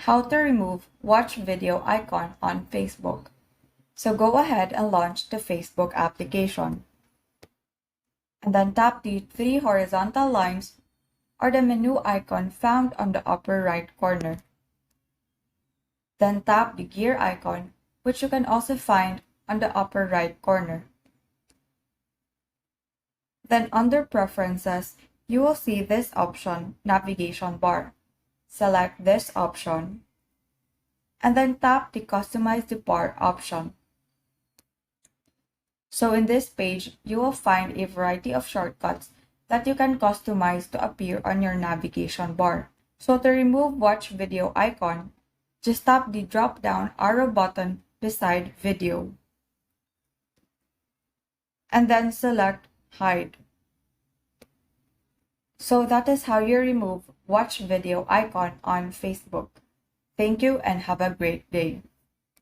how to remove watch video icon on Facebook. So go ahead and launch the Facebook application. And then tap the three horizontal lines or the menu icon found on the upper right corner. Then tap the gear icon, which you can also find on the upper right corner. Then under Preferences, you will see this option, Navigation Bar. Select this option, and then tap the Customize the bar option. So in this page, you will find a variety of shortcuts that you can customize to appear on your navigation bar. So to remove watch video icon, just tap the drop-down arrow button beside video. And then select Hide. So that is how you remove watch video icon on Facebook. Thank you and have a great day.